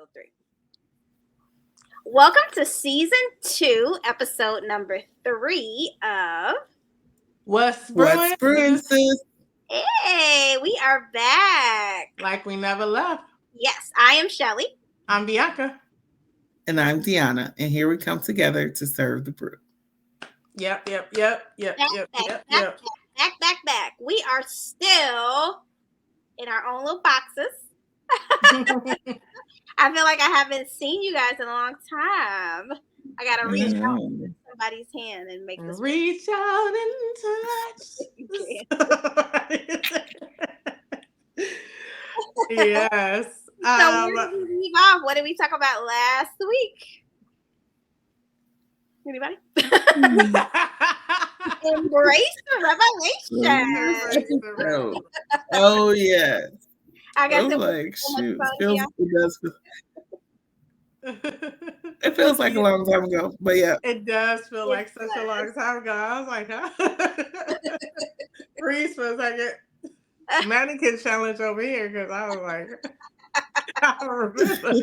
episode 3. Welcome to season 2, episode number 3 of What's Brewing Sis? Hey, we are back. Like we never left. Yes, I am Shelly. I'm Bianca. And I'm Deanna. And here we come together to serve the brew. Yep. Back. We are still in our own little boxes. I feel like I haven't seen you guys in a long time. I gotta reach out to somebody's hand and make this. Reach out and touch. Yes. So where did we leave off? What did we talk about last week? Anybody? Embrace the revelation. Oh yes. I guess it like shoot. It feels like a long time ago, but yeah. It does feel like such a long time ago. I was like, huh? Freeze for a second. Mannequin challenge over here because I was like, I remember.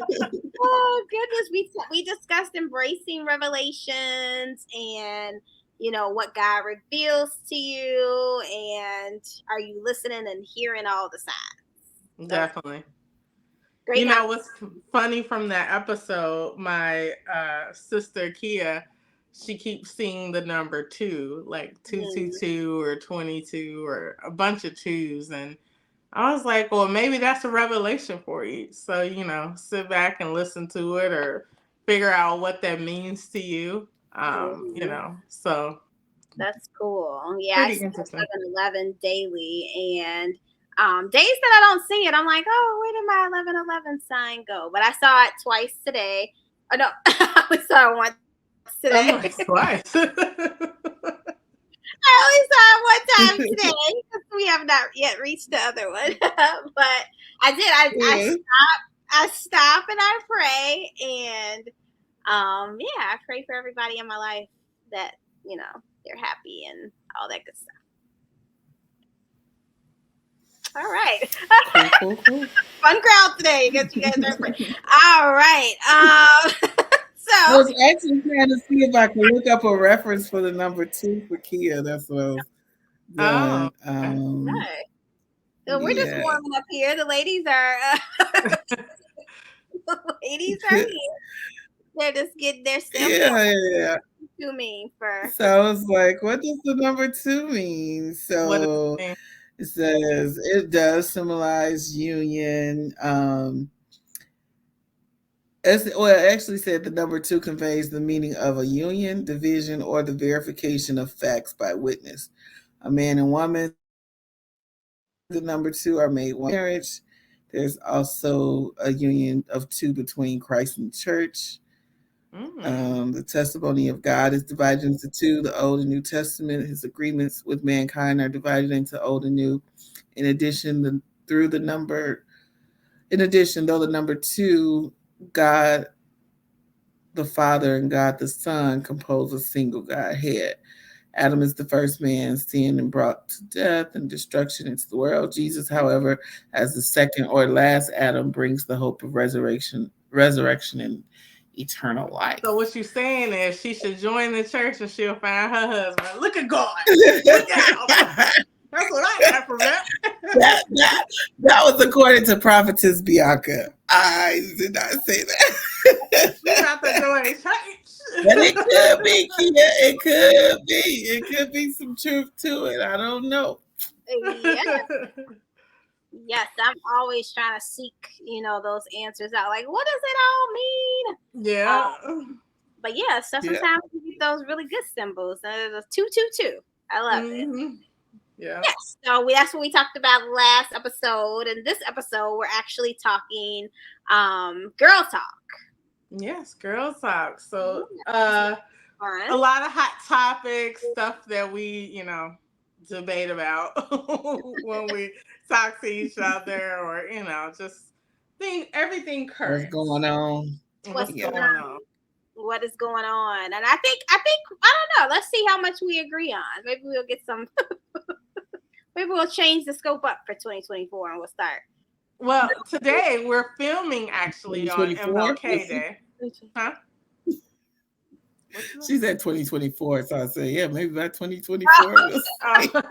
Oh goodness, we discussed embracing revelations and what God reveals to you, and are you listening and hearing all the signs? Definitely. Great. What's funny from that episode, my sister Kia, she keeps seeing the number 2, like 222 or 22 or a bunch of 2s. And I was like, well, maybe that's a revelation for you. So, sit back and listen to it or figure out what that means to you. So. That's cool. Yeah, I see 11 daily, and days that I don't see it, I'm like, oh, where did my 11:11 sign go? But I saw it twice today. Oh no, I saw it once today. Twice. I only saw it one time today because we have not yet reached the other one. But I did. I stop and I pray, and I pray for everybody in my life that they're happy and all that good stuff. All right. Cool. Fun crowd today. You guys are free. All right. So I was actually trying to see if I could look up a reference for the number 2 for Kia. That's what I was doing. Right. So we're just warming up here. The ladies are here. They're just getting their sample. Yeah. To me for. So I was like, what does the number 2 mean? So it says it does symbolize union. It actually said the number 2 conveys the meaning of a union, division, or the verification of facts by witness. A man and woman, the number 2 are made one marriage. There's also a union of 2 between Christ and the church. The testimony of God is divided into 2, the Old and New Testament. His agreements with mankind are divided into Old and New. In addition, though the number 2, God the Father and God the Son compose a single Godhead. Adam is the first man, sin and brought to death and destruction into the world. Jesus, however, as the second or last Adam, brings the hope of resurrection and eternal life. So what you're saying is she should join the church and she'll find her husband. Look at God. Look out. That's what I got from that. That was according to Prophetess Bianca. I did not say that. You have to join church. But it could be, Kia. It could be. It could be some truth to it. I don't know. Yes, I'm always trying to seek, those answers out. Like, what does it all mean? Yeah. But yeah, so sometimes we get those really good symbols. The 222. I love it. Yeah. Yes. So that's what we talked about last episode. And this episode, we're actually talking girl talk. Yes, girl talk. So a lot of hot topics, stuff that we, debate about when we talk to each other, or just everything current. What's going on? What is going on? And I think I don't know. Let's see how much we agree on. Maybe we'll get some. Maybe we'll change the scope up for 2024 and we'll start Well, today we're filming actually on 2024? MLK Day. Huh? What you She's at 2024, so I say, yeah, maybe by 2024 we'll see. Oh.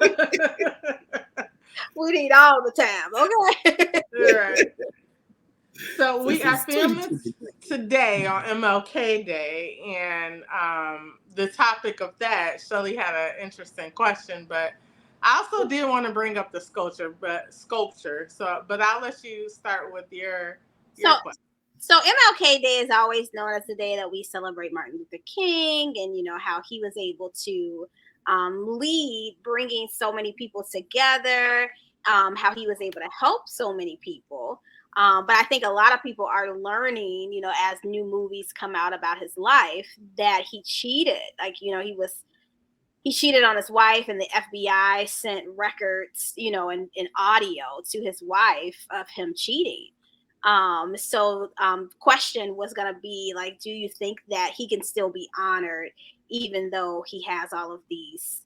We need all the time, okay? Right. So we This are is filming 2023. today on MLK Day, and the topic of that, Shelly had an interesting question, but I also did want to bring up the sculpture. So, but I'll let you start with So your question. so MLK Day is always known as the day that we celebrate Martin Luther King, and how he was able to lead, bringing so many people together, how he was able to help so many people. But I think a lot of people are learning, as new movies come out about his life, that he cheated. Like, he cheated on his wife, and the FBI sent records, and audio to his wife of him cheating. Question was gonna be like, do you think that he can still be honored even though he has all of these,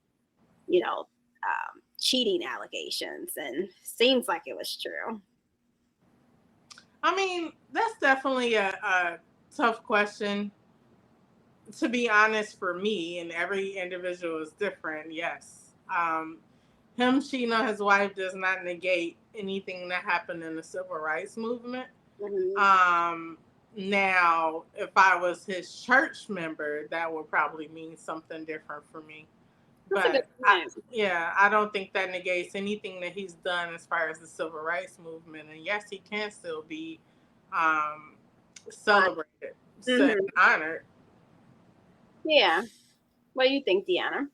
cheating allegations? And seems like it was true. I mean, that's definitely a tough question. To be honest, for me, and every individual is different, yes. Him cheating on his wife does not negate anything that happened in the civil rights movement. Mm-hmm. Now, if I was his church member, that would probably mean something different for me. That's a good But point. yeah, I don't think that negates anything that he's done as far as the civil rights movement. And yes, he can still be um, celebrated and Mm-hmm. honored. Yeah. What do you think, Deanna?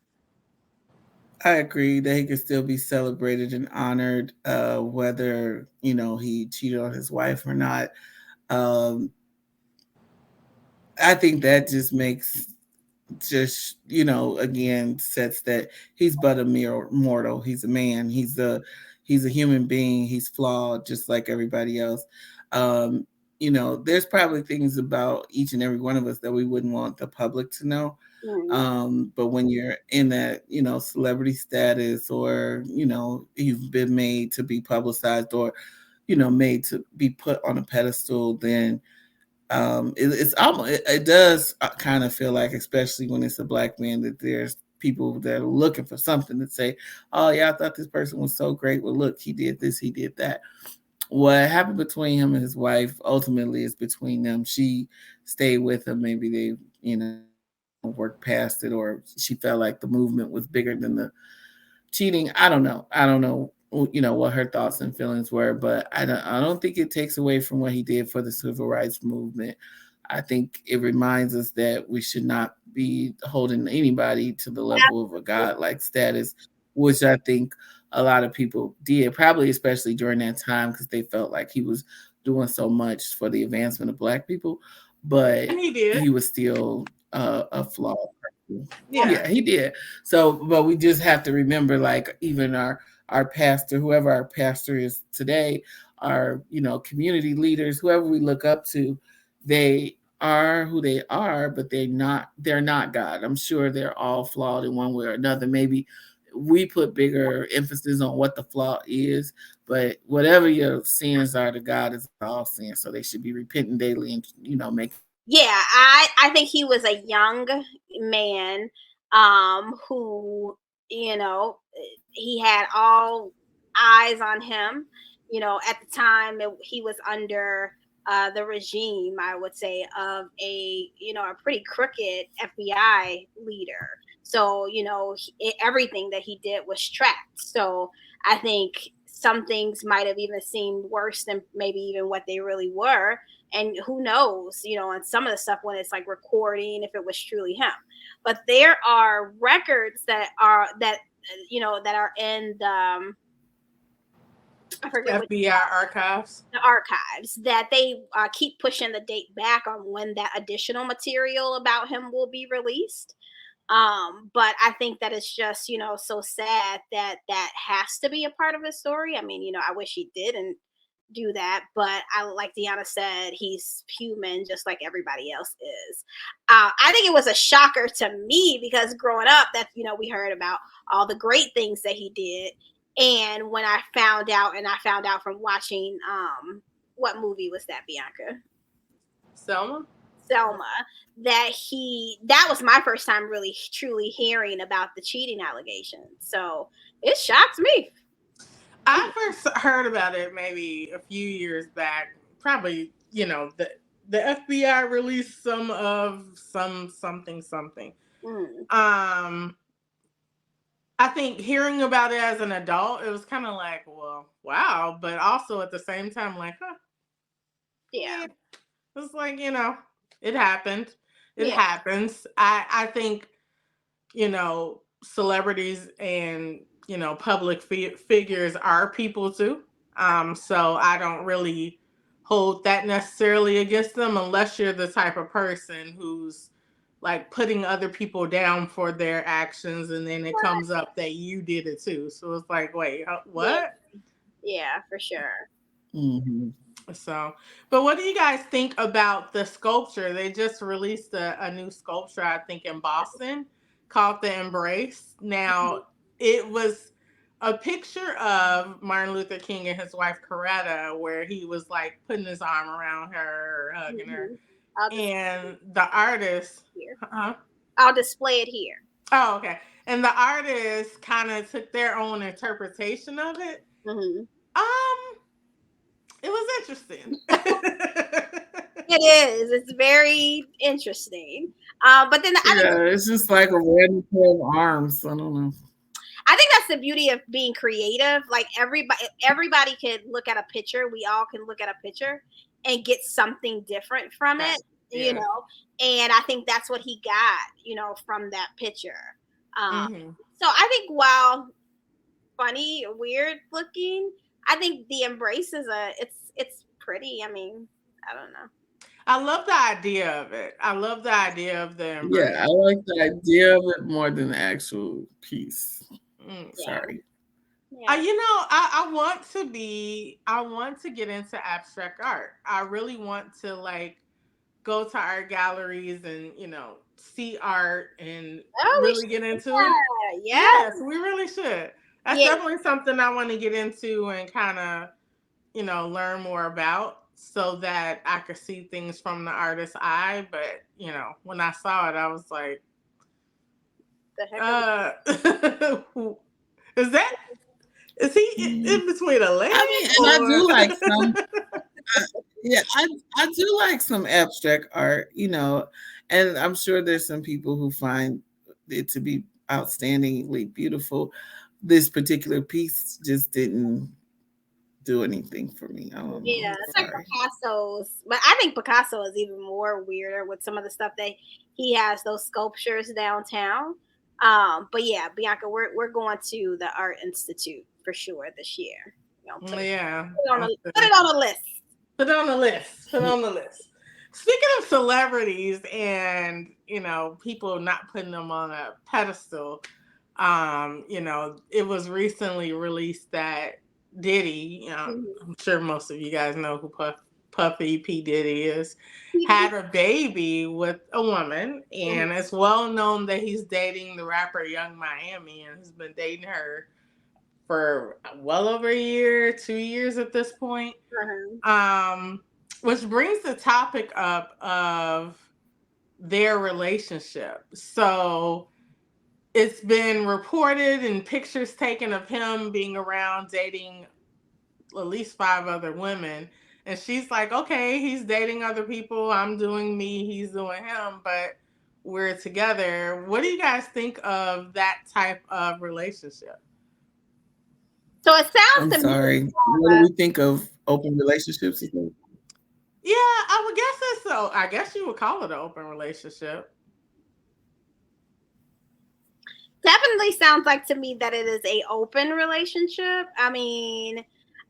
I agree that he could still be celebrated and honored, whether he cheated on his wife or not. Um, I think that just makes again sets that he's but a mere mortal. He's a man. He's a human being. He's flawed just like everybody else. um there's probably things about each and every one of us that we wouldn't want the public to know. Mm-hmm. But when you're in that celebrity status, or you've been made to be publicized, or made to be put on a pedestal, then it's almost it does kind of feel like, especially when it's a black man, that there's people that are looking for something to say. Oh yeah, I thought this person was so great. Well, look, he did this, he did that. What happened between him and his wife ultimately is between them. She stayed with him. Maybe they worked past it, or she felt like the movement was bigger than the cheating. I don't know what her thoughts and feelings were, but I don't think it takes away from what he did for the civil rights movement. I think it reminds us that we should not be holding anybody to the level of a godlike status, which I think a lot of people did, probably especially during that time, because they felt like he was doing so much for the advancement of black people, but And he did. he was still a flawed person. Yeah. Yeah, he did. So, but we just have to remember, like, even our pastor, whoever our pastor is today, our community leaders, whoever we look up to, they are who they are, but they're not God. I'm sure they're all flawed in one way or another. Maybe we put bigger emphasis on what the flaw is, but whatever your sins are to God is all sin. So they should be repenting daily and make. Yeah, I think he was a young man, who, he had all eyes on him. At the time he was under the regime, I would say, of a pretty crooked FBI leader. So everything that he did was tracked. So I think some things might have even seemed worse than maybe even what they really were. And who knows, on some of the stuff when it's like recording, if it was truly him. But there are records that are in the, I forget what, FBI archives. the archives, that they keep pushing the date back on when that additional material about him will be released. But I think that it's just, so sad that that has to be a part of his story. I mean, I wish he didn't do that, but I, like Deanna said, he's human just like everybody else is. I think it was a shocker to me because growing up, that we heard about all the great things that he did, And when I found out, and I found out from watching, what movie was that, Bianca? Selma? Selma, that was my first time really truly hearing about the cheating allegations. So it shocked me. I first heard about it maybe a few years back. Probably, the FBI released something. Mm. Um, I think hearing about it as an adult, it was kind of like, well, wow, but also at the same time, like, huh, Yeah. it's like, it happened. It Yeah. happens. I think, celebrities and, public figures are people too. So I don't really hold that necessarily against them unless you're the type of person who's like putting other people down for their actions, and then it What? comes up that you did it too. So it's like, wait, Yeah. what? Yeah, for sure. Mm-hmm. So, but what do you guys think about the sculpture? They just released a new sculpture, I think, in Boston called The Embrace. Now, it was a picture of Martin Luther King and his wife Coretta, where he was like putting his arm around her, or hugging her. Mm-hmm. I'll display And the artist, it here. huh? I'll display it here. Oh, okay. And the artist kind of took their own interpretation of it. Mm-hmm. Um, it was interesting. It is. It's very interesting. But then I think Yeah, it's just like a random pair of arms. I don't know. that's the beauty of being creative. Like everybody could look at a picture. We all can look at a picture and get something different from Right. it, Yeah. And I think that's what he got, from that picture. Um, Mm-hmm. so I think while funny, weird looking, I think the embrace is it's pretty. I mean, I don't know. I love the idea of it. I love the idea of the Yeah, embrace. I like the idea of it more than the actual piece. Mm. Yeah. Sorry. Yeah. I want to get into abstract art. I really want to like go to art galleries and, see art and Oh, we really should get do into it. that. Yeah. Yes, we really should. That's Yeah. definitely something I want to get into and kind of, learn more about so that I could see things from the artist's eye. But, when I saw it, I was like, The heck are uh, is that, is he Mm. in between a leg I mean, and I or? do like some. Yeah, I do like some abstract art, and I'm sure there's some people who find it to be outstandingly beautiful. This particular piece just didn't do anything for me. I don't know. Yeah, it's like Sorry. Picasso's, but I think Picasso is even more weirder with some of the stuff that he has those sculptures downtown. But yeah, Bianca, we're going to the Art Institute for sure this year. Yeah. Put it on a list. Put it on the list. Put it on the list. Speaking of celebrities and, people not putting them on a pedestal, it was recently released that Diddy, Mhm. I'm sure most of you guys know who Puffy P. Diddy is, had a baby with a woman, and it's well known that he's dating the rapper Young Miami, and he's been dating her for well over a year, 2 years at this point. Which brings the topic up of their relationship. So it's been reported and pictures taken of him being around dating at least 5 other women. And she's like, okay, he's dating other people. I'm doing me. He's doing him. But we're together. What do you guys think of that type of relationship? So it sounds I'm to me, sorry. What do we think of open relationships? Yeah, I would guess that's so. I guess you would call it an open relationship. definitely sounds like to me that it is a open relationship. I mean,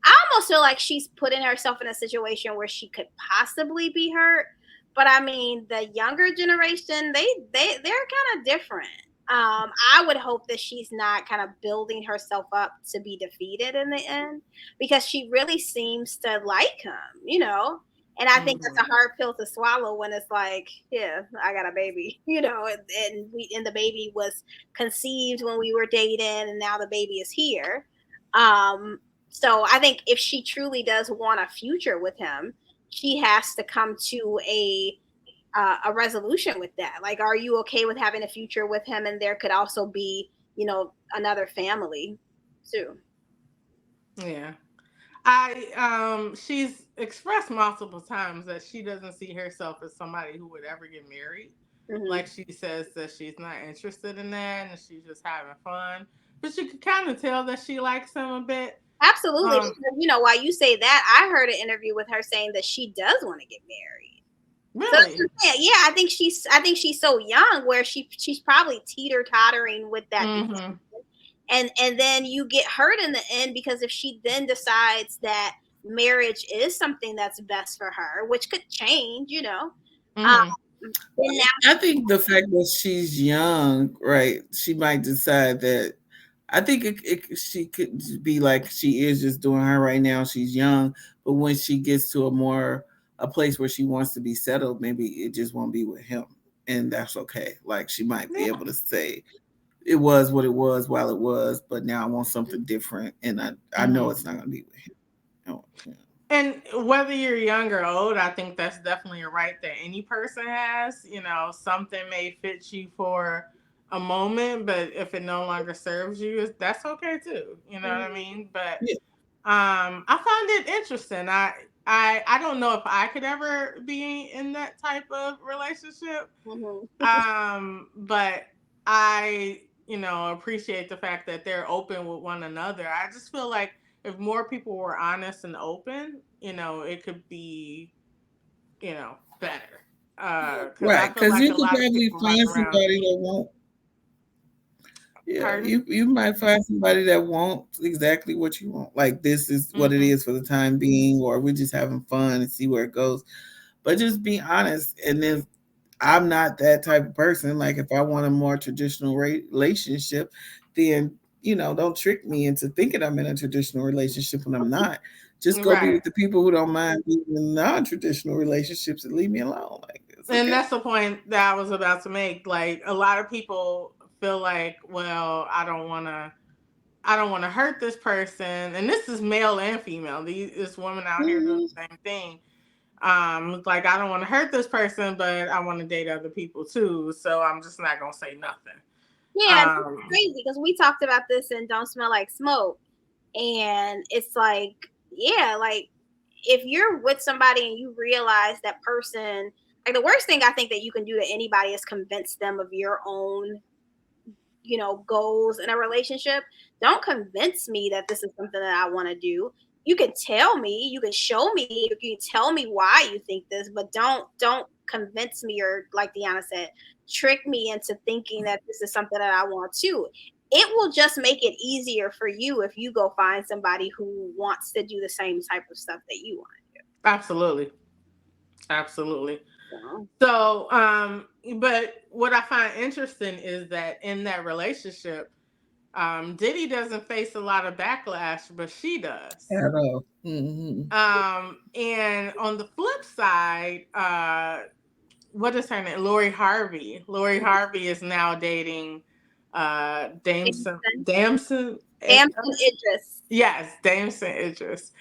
I almost feel like she's putting herself in a situation where she could possibly be hurt. But I mean, the younger generation, they're kind of different. I would hope that she's not kind of building herself up to be defeated in the end, because she really seems to like him. And I think that's Mm-hmm. a hard pill to swallow when it's like, yeah, I got a baby, and the baby was conceived when we were dating, and now the baby is here. So I think if she truly does want a future with him, she has to come to a resolution with that. Like, are you okay with having a future with him? And there could also be, another family too. Yeah. She's expressed multiple times that she doesn't see herself as somebody who would ever get married. Hmm. Like she says that she's not interested in that and she's just having fun. But you could kind of tell that she likes him a bit. Absolutely. Um, Because, while you say that, I heard an interview with her saying that she does want to get married. So that's really. what I'm saying. Yeah, I think she's so young where she's probably teeter tottering with that decision. Mm-hmm. And then you get hurt in the end because if she then decides that marriage is something that's best for her, which could change, Mm-hmm. then now I think the fact that she's young, right? She might decide that. I think she could be like she is just doing her right now. She's young, but when she gets to a place where she wants to be settled, maybe it just won't be with him, and that's okay. Like she might be Yeah. able to say it was what it was while it was, but now I want something different, and I know Mm-hmm. it's not going to be with him. Oh, yeah. And whether you're young or old, I think that's definitely a right that any person has. Something may fit you for a moment, but if it no longer serves you, that's okay too. You know what I Mhm, mean? But Yeah. I found it interesting. I don't know if I could ever be in that type of relationship. mhm. But I, appreciate the fact that they're open with one another. I just feel like if more people were honest and open, it could be, better. Because I Right, feel because like you a could lot of probably people run find around. somebody that won't. Yeah, Pardon? you might find somebody that wants exactly what you want. Like this is what it Mm-hmm. is for the time being, or we're just having fun and see where it goes. But just be honest. And then I'm not that type of person. Like if I want a more traditional relationship, then don't trick me into thinking I'm in a traditional relationship when I'm not. Just go be Right. with the people who don't mind being in non-traditional relationships and leave me alone. Like it's And okay. that's the point that I was about to make. Like a lot of people feel like, well, I don't want to hurt this person, and this is male and female. This woman out here doing Mhm. the same thing. Like I don't want to hurt this person, but I want to date other people too. So I'm just not gonna say nothing. Yeah, and it's Um, crazy because we talked about this in Don't Smell Like Smoke. And it's like, yeah, like if you're with somebody and you realize that person, like the worst thing I think that you can do to anybody is convince them of your own goals in a relationship. Don't convince me that this is something that I want to do. You can tell me, you can show me, you can tell me why you think this, but don't convince me, or like Deanna said, trick me into thinking that this is something that I want to. It will just make it easier for you if you go find somebody who wants to do the same type of stuff that you Absolutely, absolutely. want. So, but what I find interesting is that in that relationship, Diddy doesn't face a lot of backlash, but she does. At all. Hmm. And on the flip side, what is her name? Lori Harvey. Lori So, Harvey is now dating Damson Damson, Damson. Damson Idris. Yes, Damson Idris.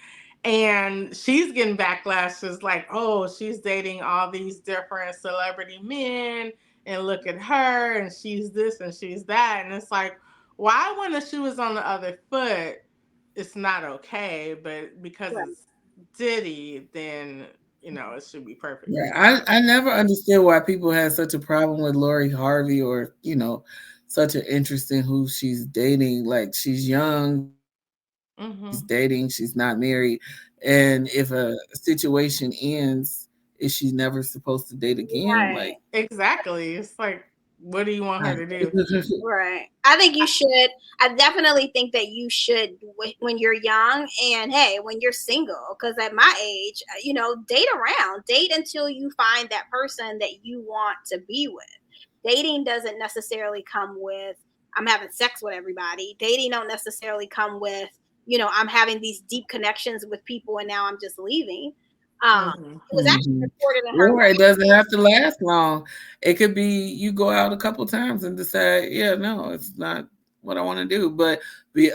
And she's getting backlash. It's like, oh, she's dating all these different celebrity men, and look at her, and she's this and she's that. And it's like, why when the shoe is on the other foot, it's not okay, but because Right. it's Diddy, then it should be Yeah, perfectly fine. I never understood why people had such a problem with Lori Harvey or, such an interest in who she's dating. Like she's young, she's Hmm. dating, she's not married. And if a situation ends, is she never supposed to date again? Like, Right. Exactly. It's like, what do you want her to do? Right. I think you should. I definitely think that you should when you're young, and hey, when you're single, because at my age, date around, date until you find that person that you want to be with. Dating doesn't necessarily come with I'm having sex with everybody. Dating don't necessarily come with I'm having these deep connections with people and now I'm just leaving. Hmm. It was actually hmm reported in her or it doesn't have to last long. It could be you go out a couple times and decide, yeah, no, it's not. what I want to do. But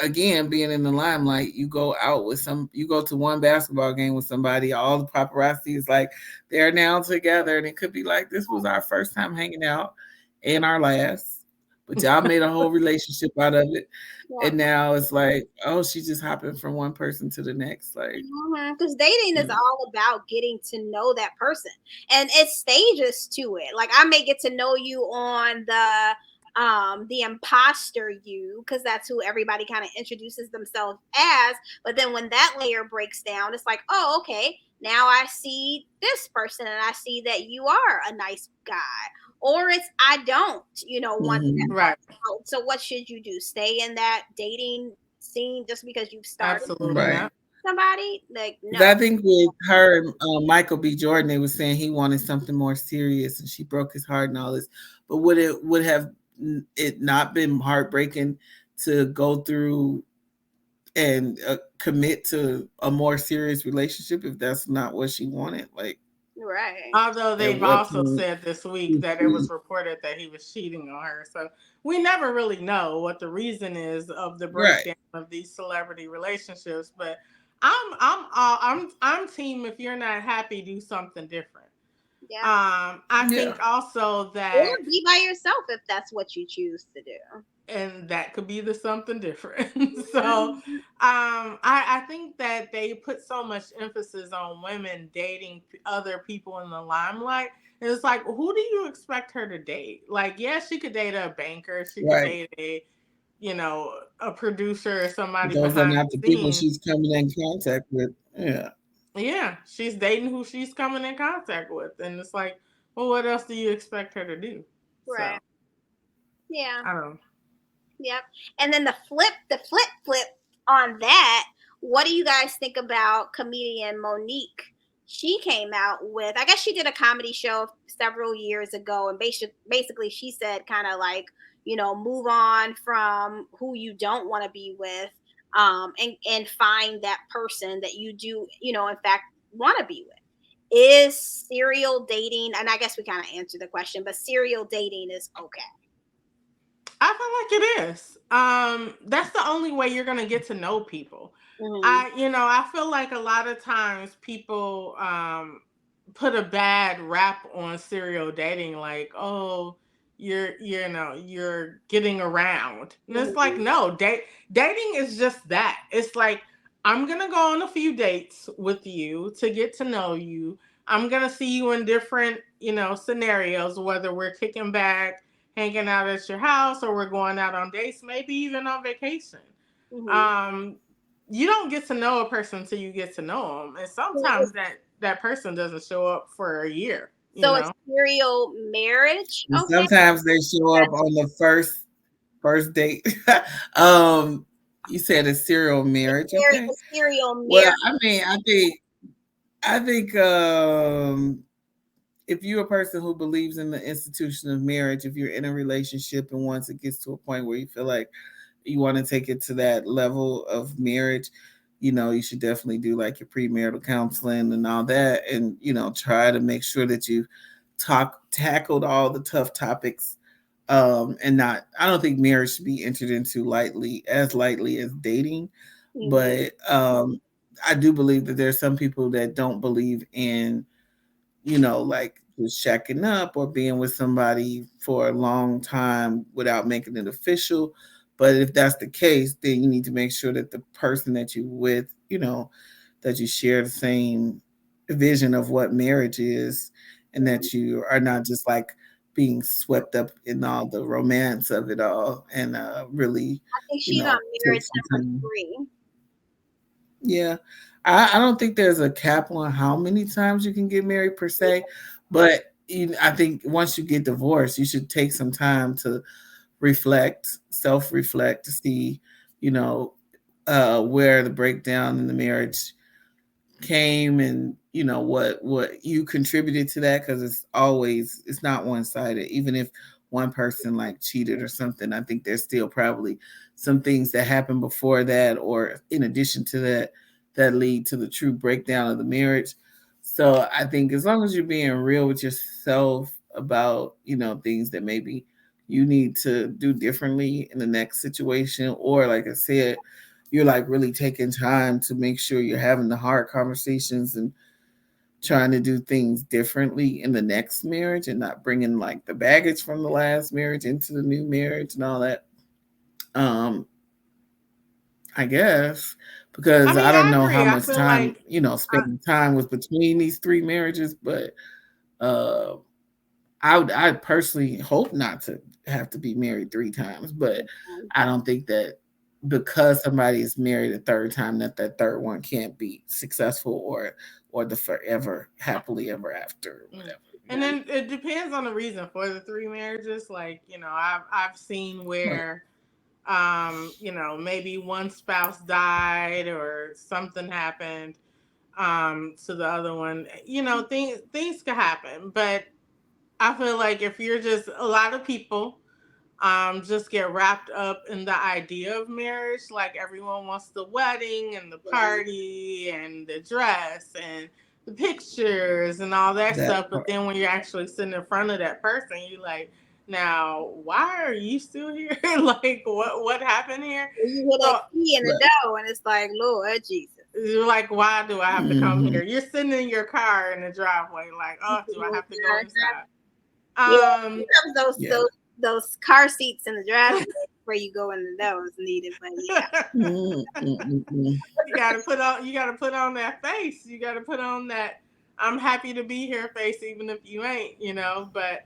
again, being in the limelight, you go out with you go to one basketball game with somebody, all the paparazzi is like, they're now together. And it could be like, this was our first time hanging out and our last, but y'all made a whole relationship out of it. Yeah. And now it's like, oh, she's just hopping from one person to the next. Like, Because dating is all about getting to know that person, and it's stages to it. Like I may get to know you on the imposter you, because that's who everybody kind of introduces themselves as. But then when that layer breaks down, it's like, oh, okay, now I see this person and I see that you are a nice guy. Or it's I don't, want that. Right. So what should you do? Stay in that dating scene just because you've started Absolutely right. not. somebody? Like, no. I think with her, Michael B. Jordan, they were saying he wanted something more serious, and she broke his heart and all this. But would have it not been heartbreaking to go through and commit to a more serious relationship if that's not what she wanted? Like, Right. Although at they've what also point? said this week that it was reported that he was cheating on her. So we never really know what the reason is of the Right. breakdown of these celebrity relationships. But I'm team. If you're not happy, do something different. Yeah. I Yeah. think also Or that, be by yourself if that's what you choose to do. and that could be the something different. So I think that they put so much emphasis on women dating other people in the limelight. And it's like, who do you expect her to date? Like, yeah, she could date a banker, she could Right. date a producer or somebody Those are behind not the the people scenes. she's coming in contact with. Yeah. Yeah, she's dating who she's coming in contact with. And it's like, well, what else do you expect her to do? Right. So Yeah. I don't know. Yep. And then the flip on that, what do you guys think about comedian Monique? She came out with, I guess she did a comedy show several years ago, and basically she said kind of like, move on from who you don't want to be with, and find that person that you do, in fact, want to be with. Is serial dating, and I guess we kind of answered the question, but serial dating is okay. I feel like it is. That's the only way you're gonna get to know people. Hmm. I feel like a lot of times people put a bad rap on serial dating, like, oh, you're getting around, and it's like, Hmm. no, dating is just that. It's like, I'm gonna go on a few dates with you to get to know you. I'm gonna see you in different scenarios, whether we're kicking back, hanging out at your house, or we're going out on dates, maybe even on vacation. Hmm. Um, you don't get to know a person until you get to know them, and sometimes that person doesn't show up for a year. You So it's know, serial marriage. And Okay. sometimes they show up on the first date. um, you said a serial marriage, okay? A serial Well, marriage. I mean, I think if you're a person who believes in the institution of marriage, if you're in a relationship and once it gets to a point where you feel like you want to take it to that level of marriage, you should definitely do like your premarital counseling and all that, and try to make sure that you tackled all the tough topics. And not, I don't think marriage should be entered into lightly as dating, Hmm. but I do believe that there's some people that don't believe in like just shacking up or being with somebody for a long time without making it official. But if that's the case, then you need to make sure that the person that you with, that you share the same vision of what marriage is, and that you are not just like being swept up in all the romance of it all, and really, I think she's on take marriage some number time. 3. Yeah. I don't think there's a cap on how many times you can get married per se, but I think once you get divorced, you should take some time to self reflect, to see, you know, where the breakdown in the marriage came, and what you contributed to that, because it's not one sided. Even if one person like cheated or something, I think there's still probably some things that happened before that, or in addition to that, that lead to the true breakdown of the marriage. So I think as long as you're being real with yourself about things that maybe you need to do differently in the next situation, or like I said, you're like really taking time to make sure you're having the hard conversations and trying to do things differently in the next marriage and not bringing like the baggage from the last marriage into the new marriage and all that. Um, I guess I because I mean, don't I know how agree. I much feel time, like spending time was between these three marriages, but uh I personally hope not to have to be married three times, but I don't think that because somebody is married a third time that third one can't be successful or the forever happily ever after or mm. whatever. And then it depends on the reason for the three marriages. Like, I've seen Right. where maybe one spouse died or something happened to the other one. Things could happen, but I feel like if you're just a lot of people just get wrapped up in the idea of marriage. Like everyone wants the wedding and the party and the dress and the pictures and all that That stuff. But part. then when you're actually sitting in front of that person, you're like, now why are you still here? Like what happened here? You hear So that key in the Right. door, and it's like, Lord Jesus. you're like, why do I have to come Hmm. here? You're sitting in your car in the driveway, like, oh, do I have to go inside? Yeah, Um, sometimes those Yeah. those those car seats in the driveway where you go in the door is needed, but yeah. Mm-mm-mm-mm. you gotta put on that face. You gotta put on that I'm happy to be here face, even if you ain't. But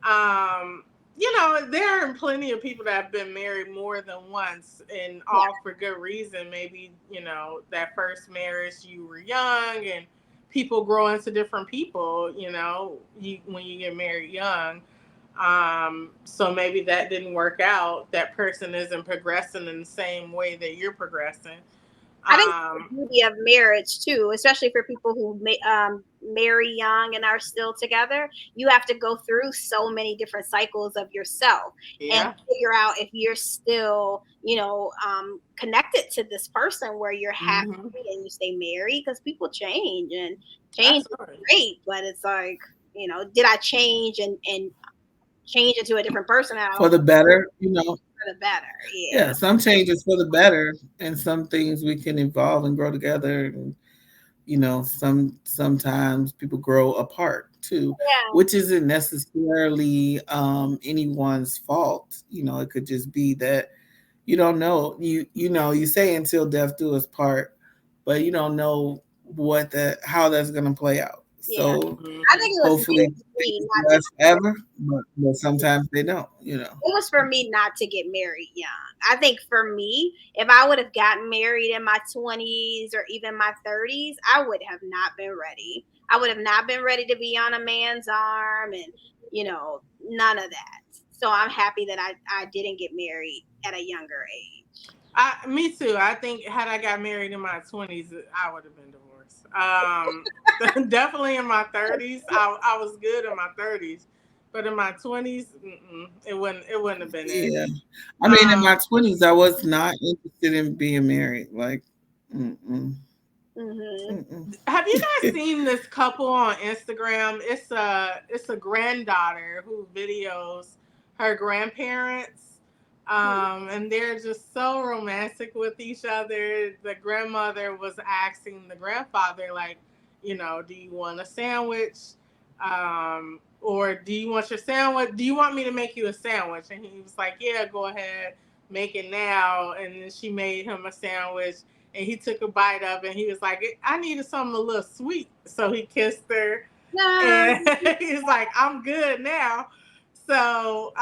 um, there are plenty of people that have been married more than once and Yeah. all for good reason. Maybe, that first marriage you were young and people grow into different people, when you get married young. So maybe that didn't work out. That person isn't progressing in the same way that you're progressing. I think the Um, beauty of marriage too, especially for people who marry young and are still together. You have to go through so many different cycles of yourself and yeah. figure out if you're still, connected to this person where you're happy Hmm. and you stay married, because people change and change is Absolutely. great, but it's like, did I change and change into a different person? I For don't the think better. for the better. Yeah. Yeah, some changes for the better, and some things we can evolve and grow together. And sometimes people grow apart too, Yeah. which isn't necessarily anyone's fault. It could just be that you don't know. You say until death do us part, but you don't know how that's gonna play out. Yeah. So I think it was hopefully made for me things not to last forever, but sometimes they don't. it was for me not to get married young. I think for me, if I would have gotten married in my 20s or even my 30s, I would have not been ready. I would have not been ready to be on a man's arm and, none of that. So I'm happy that I didn't get married at a younger age. Me too. I think had I got married in my 20s, I would have been divorced. Definitely in my 30s, I was good in my 30s, but in my 20s, it wouldn't have been it. Yeah. I mean, in my Um, 20s, I was not interested in being married. Like, mm-mm, Mhm. mm-mm. have you guys seen this couple on Instagram? It's a granddaughter who videos her grandparents. And they're just so romantic with each other. The grandmother was asking the grandfather, like, do you want a sandwich? Or do you want your sandwich? Do you want me to make you a sandwich? And he was like, yeah, go ahead, make it now. And then she made him a sandwich and he took a bite of it and he was like, I needed something a little sweet. So he kissed her No. and he's like, I'm good now. So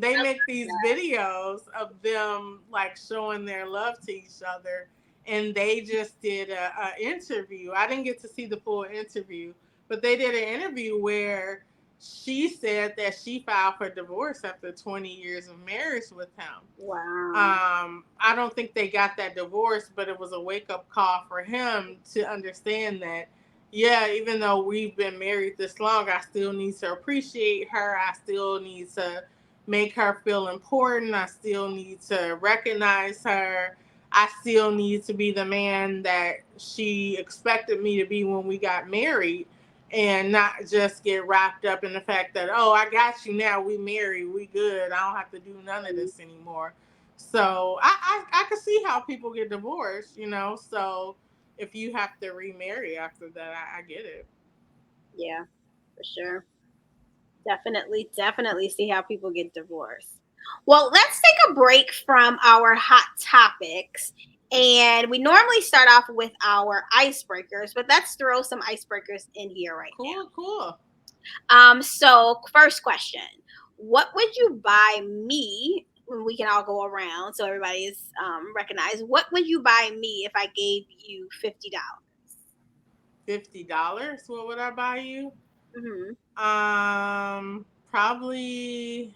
they make these videos of them like showing their love to each other. And they just did a interview. I didn't get to see the full interview, but they did an interview where she said that she filed for divorce after 20 years of marriage with him. Wow. I don't think they got that divorce, but it was a wake up call for him to understand that, yeah, even though we've been married this long, I still need to appreciate her. I still need to make her feel important. I still need to recognize her. I still need to be the man that she expected me to be when we got married. and not just get wrapped up in the fact that, oh, I got you now, we married, we good, I don't have to do none of this anymore. So I can see how people get divorced, so if you have to remarry after that, I get it. Yeah, for sure. Definitely see how people get divorced. Well, let's take a break from our hot topics. And we normally start off with our icebreakers, but let's throw some icebreakers in here right now. Cool. So first question. What would you buy me? We can all go around so everybody is recognized. What would you buy me if I gave you $50? $50? What would I buy you? Mm-hmm. Probably.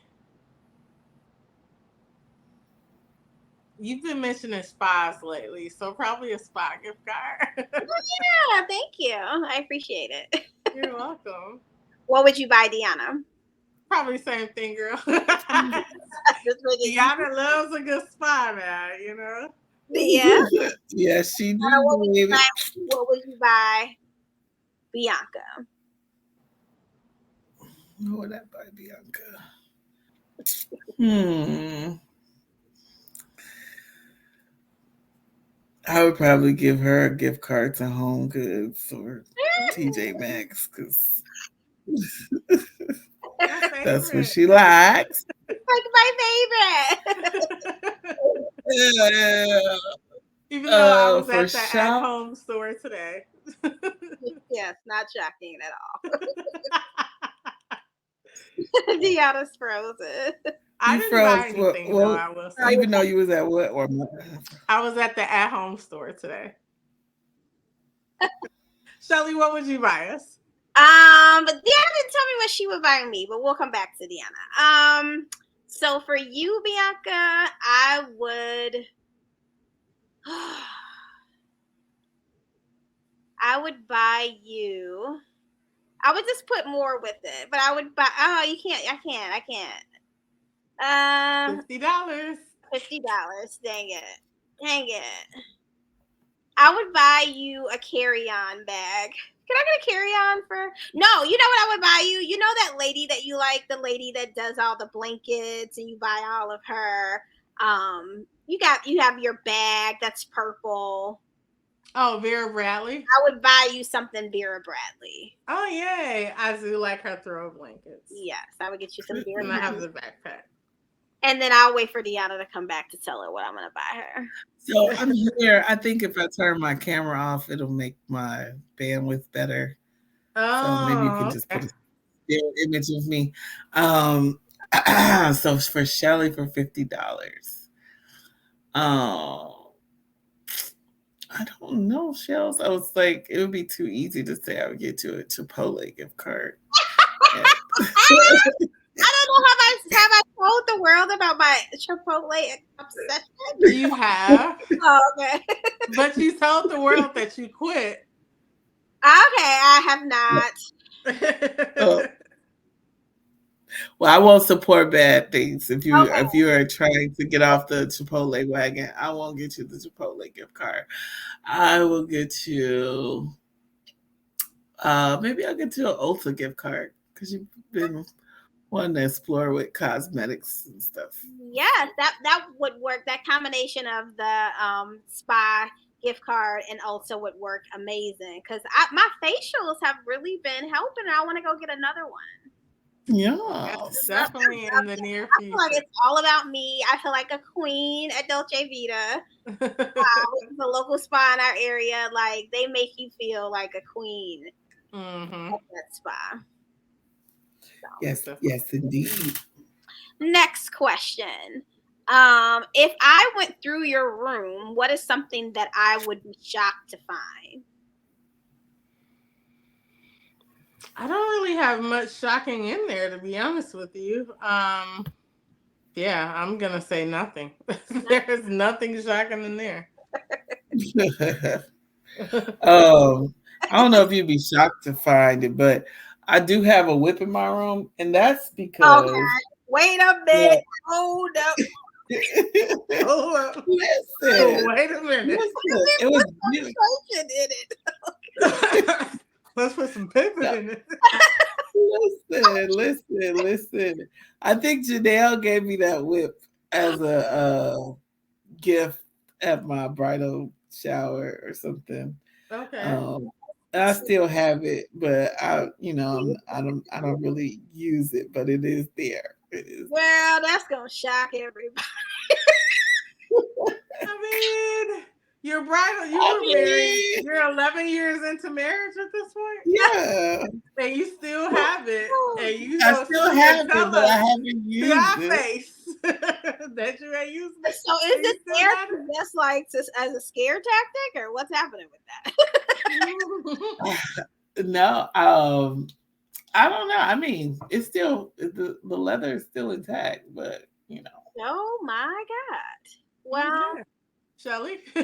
You've been mentioning spas lately, so probably a spa gift card. Yeah, thank you. I appreciate it. You're welcome. What would you buy Deanna? Probably same thing, girl. Yeah. Deanna loves a good spa now, Yeah. Yeah, she do. What would you buy Bianca? What would I buy Bianca? I would probably give her a gift card to Home Goods or TJ Maxx because that's what she likes. Like my favorite. Yeah. Even though I was for at the at-home store today. Yes, not shocking at all. Deanna's frozen. I didn't buy anything, though, I will say. Even though you was at what? I was at the at-home store today. Shelly, what would you buy us? But Deanna didn't tell me what she would buy me, but we'll come back to Deanna. So for you, Bianca, I would buy you. I would just put more with it, but I would buy. Oh, you can't. I can't. $50. $50. Dang it. I would buy you a carry-on bag. Can I get a carry-on for? No, you know what I would buy you? You know that lady that you like, the lady that does all the blankets, and you buy all of her. You have your bag that's purple. Oh, Vera Bradley? I would buy you something Vera Bradley. Oh, yay. I do like her throw blankets. Yes, I would get you some Vera Bradley. And I have the backpack. And then I'll wait for Deanna to come back to tell her what I'm going to buy her. So I'm here. I think if I turn my camera off, it'll make my bandwidth better. So maybe you can just put a still image of me. So for Shelly for $50. I don't know, Shells. I was like, it would be too easy to say I would get you a Chipotle gift card. I don't know. Have I told the world about my Chipotle obsession? You have. Oh, okay. But you told the world that you quit. Okay, I have not. Well, I won't support bad things. If you are trying to get off the Chipotle wagon, I won't get you the Chipotle gift card. I will get you. Maybe I'll get you an Ulta gift card because you've been wanting to explore with cosmetics and stuff. Yes, that would work. That combination of the spa gift card and Ulta would work amazing because my facials have really been helping. I want to go get another one. Yeah, yes, definitely in the near future. I feel like it's all about me. I feel like a queen at Dolce Vita. The local spa in our area, like they make you feel like a queen at that spa. So. Yes, indeed. Next question. If I went through your room, what is something that I would be shocked to find? I don't really have much shocking in there, to be honest with you. Yeah, I'm gonna say nothing. There's nothing shocking in there. I don't know if you'd be shocked to find it, but I do have a whip in my room, and that's because. Okay. Wait a minute. Hold up. Listen. Wait a minute. Listen. It was in it. Let's put some pepper in it. Listen. I think Janelle gave me that whip as a gift at my bridal shower or something. Okay. I still have it, but I don't really use it, but it is there. It is. Well, that's gonna shock everybody. I mean, you're bridal. You were married. You're 11 years into marriage at this point. Yeah, And you still have it, and you I know still you have tell it, but us I haven't to used our it. face that you ain't using it. So is it there just like as a scare tactic, or what's happening with that? No, I don't know. I mean, it's still the leather is still intact, but Oh my God! Well, Okay. Shelly. I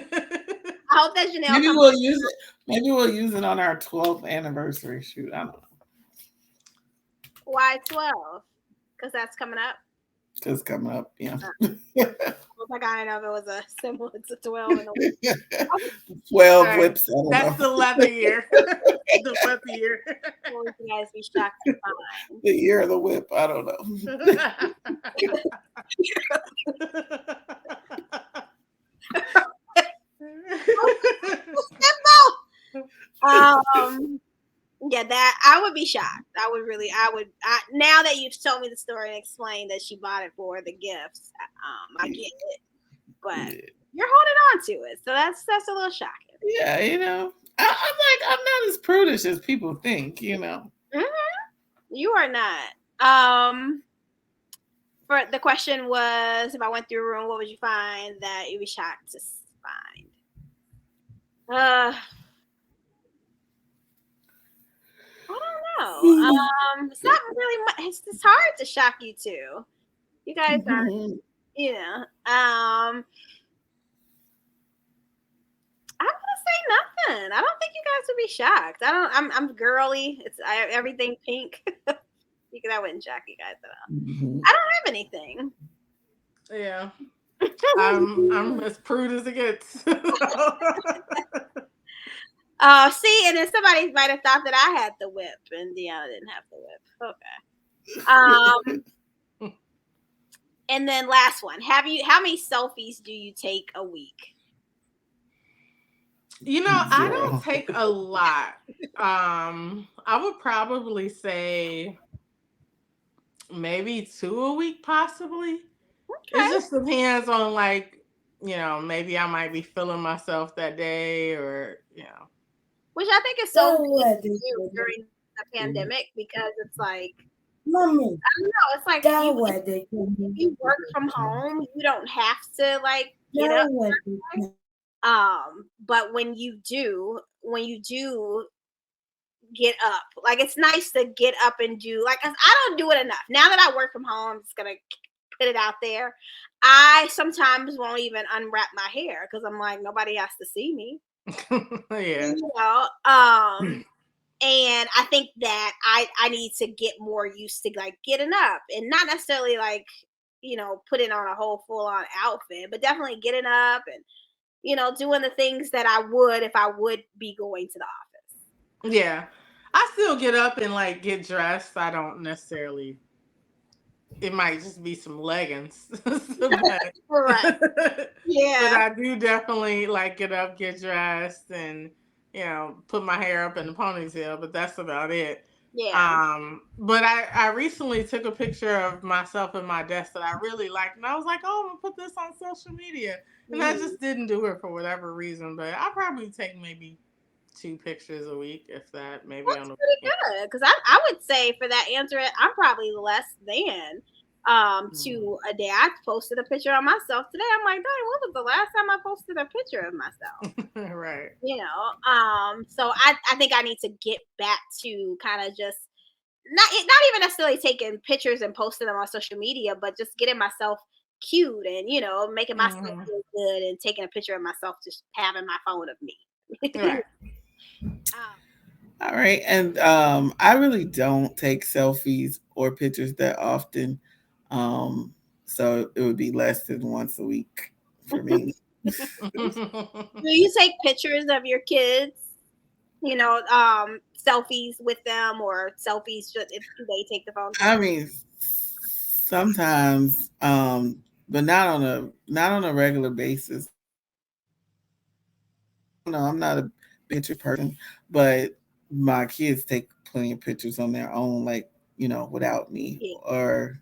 hope that Janelle maybe comes. we'll use it. Maybe we'll use it on our 12th anniversary shoot. I don't know. Why 12? Because that's coming up. It's coming up, yeah. Like I know if it was a symbol. It's a 12 and a whip. 12 Right. whips. That's the leather year. The whip year. You guys be shocked to find. The year of the whip. I don't know. Yeah, that I would be shocked. Now that you've told me the story and explained that she bought it for the gifts, I get it. But you're holding on to it, so that's a little shocking. Yeah, I'm not as prudish as people think. Mm-hmm. You are not. For the question was, if I went through a room, what would you find that you'd be shocked to find? I don't know. It's not really much. It's hard to shock you too. You guys are, I'm gonna say nothing. I don't think you guys would be shocked. I'm girly. It's everything pink. Because I wouldn't shock you guys at all. Mm-hmm. I don't have anything. Yeah. I'm as prude as it gets. See, and then somebody might have thought that I had the whip, and Deanna didn't have the whip. Okay. And then last one. How many selfies do you take a week? I don't take a lot. I would probably say maybe 2 a week, possibly. Okay. It just depends on maybe I might be feeling myself that day, or which I think is so good to do during the pandemic, because it's like, Mommy, I don't know, it's like if you work from home, you don't have to get up. But when you do get up, it's nice to get up and do, I don't do it enough. Now that I work from home, I'm just gonna put it out there. I sometimes won't even unwrap my hair because I'm like, nobody has to see me. Yeah. And I think that I need to get more used to getting up, and not necessarily putting on a whole full on outfit, but definitely getting up and doing the things that I would if I would be going to the office. Yeah. I still get up and get dressed. I don't necessarily. It might just be some leggings. But, right. Yeah. But I do definitely get up, get dressed, and put my hair up in the ponytail. But that's about it. Yeah. But I recently took a picture of myself at my desk that I really liked, and I was like, oh, I'm gonna put this on social media, and I just didn't do it for whatever reason. But I probably take maybe 2 pictures a week, if that. Maybe that's pretty good, because I would say for that answer, I'm probably less than 2 a day. I posted a picture of myself today. I'm like, dang, what was the last time I posted a picture of myself? Right. So I think I need to get back to kind of just not even necessarily taking pictures and posting them on social media, but just getting myself cute and making myself feel good and taking a picture of myself, just having my phone of me. Right. All right. And I really don't take selfies or pictures that often. So it would be less than once a week for me. Do you take pictures of your kids? selfies with them, or selfies just if they take the phone? I mean, sometimes, but not on a regular basis. No, I'm not a picture person, but my kids take plenty of pictures on their own, like, without me, Yeah. or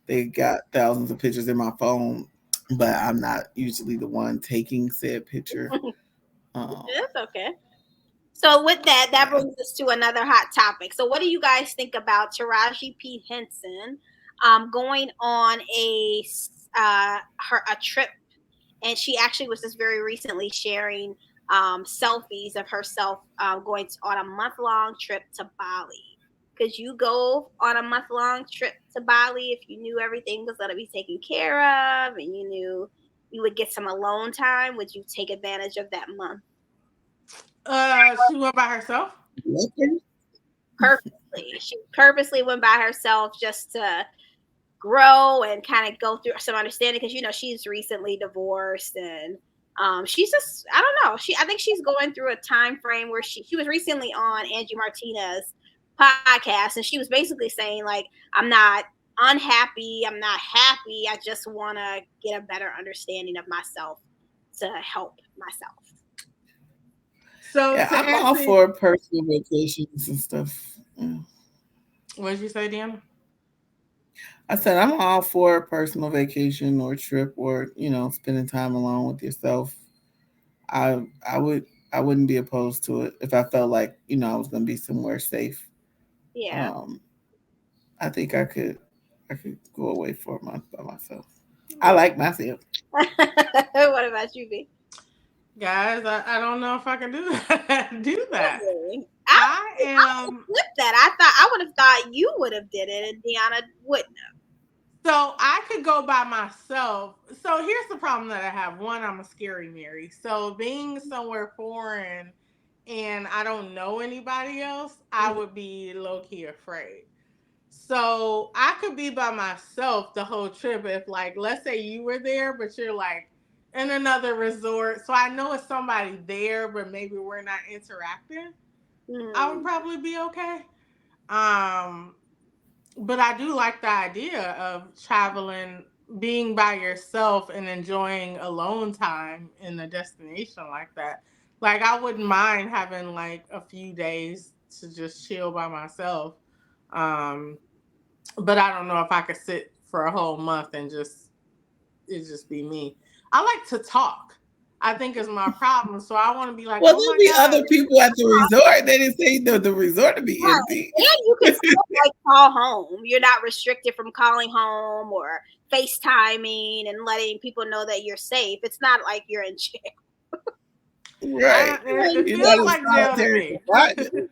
they got thousands of pictures in my phone, but I'm not usually the one taking said picture. Um, That's okay. So with that yeah. brings us to another hot topic. So what do you guys think about Taraji P. Henson going on a trip, and she actually was just very recently sharing selfies of herself going on a month-long trip to Bali. Could you go on a month-long trip to Bali if you knew everything was going to be taken care of and you knew you would get some alone time? Would you take advantage of that month? She went by herself. Purposely. She purposely went by herself just to grow and kind of go through some understanding, because she's recently divorced, and she's just, I don't know, I think she's going through a time frame where she was recently on Angie Martinez's podcast, and she was basically saying, like, I'm not unhappy, I'm not happy, I just want to get a better understanding of myself to help myself. So Yeah, to I'm all answer, for personal vacations and stuff. Yeah. what did you say, Deanna? I said I'm all for a personal vacation or trip, or spending time alone with yourself. I I would I wouldn't be opposed to it if I felt like I was going to be somewhere safe. Yeah. Um, I think I could go away for a month by myself. I Yeah. like myself. What about you, B? Guys, I don't know if I can do that. Do that. Really? I I would am. flip that. I would have thought you would have did it, and Deanna wouldn't. So I could go by myself. So here's the problem that I have. One, I'm a scary Mary. So being somewhere foreign and I don't know anybody else, I Mhm. would be low key afraid. So I could be by myself the whole trip if, like, let's say you were there, but you're like in another resort. So I know it's somebody there, but maybe we're not interacting. I would Mm. probably be okay. Um, but I do like the idea of traveling, being by yourself and enjoying alone time in a destination like that. Like, I wouldn't mind having like a few days to just chill by myself. Um, but I don't know if I could sit for a whole month and just be me. I like to talk. I think is my problem. So I want to be like, Well, oh there'll my be god, other people at the resort. They didn't say the resort to be Right. empty. And you can still like call home. You're not restricted from calling home or FaceTiming and letting people know that you're safe. It's not like you're in jail. Right. it You're feels not in like jail to solitary me. confinement.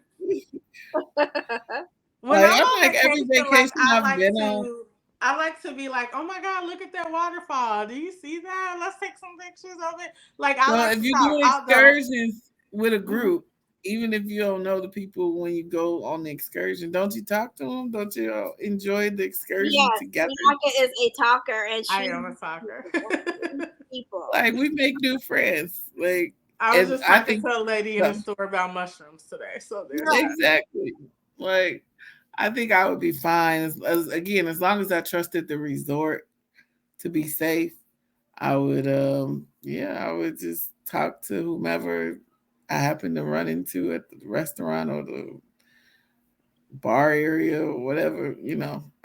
When Like, I'm I'm on like, every vacation, like vacation I've been on. I like to be like, oh my god, look at that waterfall. Do you see that? Let's take some pictures of it. Like, I Well, like if to you're talk. doing Although, excursions with a mhm. group, even if you don't know the people when you go on the excursion, don't you talk to them? Don't you enjoy the excursion Yes, together? Bianca is a talker, and I she am a talker. people. Like, we make new friends. Like, I was and just I talking think to a lady in the that store about mushrooms today. So there's Right. that. exactly. Like, I think I would be fine as long as I trusted the resort to be safe. I would I would just talk to whomever I happen to run into at the restaurant or the bar area or whatever.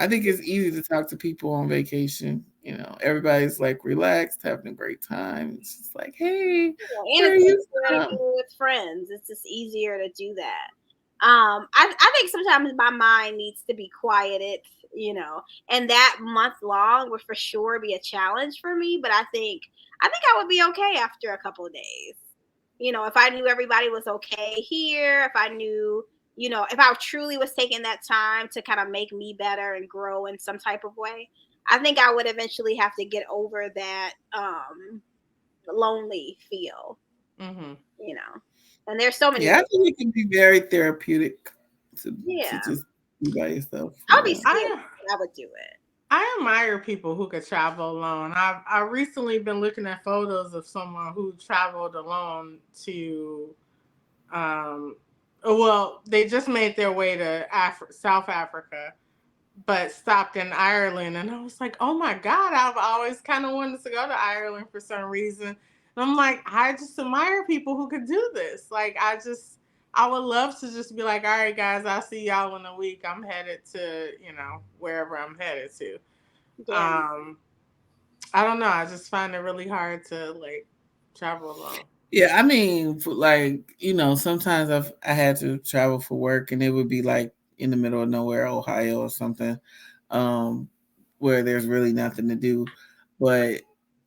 I think it's easy to talk to people on vacation. Everybody's like relaxed, having a great time. It's just like, hey, Yeah, and where it's are you easier to do from? it with friends. It's just easier to do that. I think sometimes my mind needs to be quieted, and that month long would for sure be a challenge for me. But I think I would be okay after a couple of days. If I knew everybody was okay here, if I knew, if I truly was taking that time to kind of make me better and grow in some type of way, I think I would eventually have to get over that lonely feel, Hmm. you know. And there's so many Yeah, I ways. think it can be very therapeutic to Yeah, just be by yourself. I'll be Yeah. scared, I but I would do it. I admire people who could travel alone. I recently been looking at photos of someone who traveled alone to um Well, they just made their way to South Africa, but stopped in Ireland. And I was like, oh my God, I've always kind of wanted to go to Ireland for some reason. And I'm like, I just admire people who could do this. Like, I would love to just be like, all right, guys, I'll see y'all in a week. I'm headed to, wherever I'm headed to. Yeah. Um, I don't know. I just find it really hard to like travel alone. Yeah, I mean, like, sometimes I had to travel for work, and it would be like in the middle of nowhere, Ohio or something, um, where there's really nothing to do. But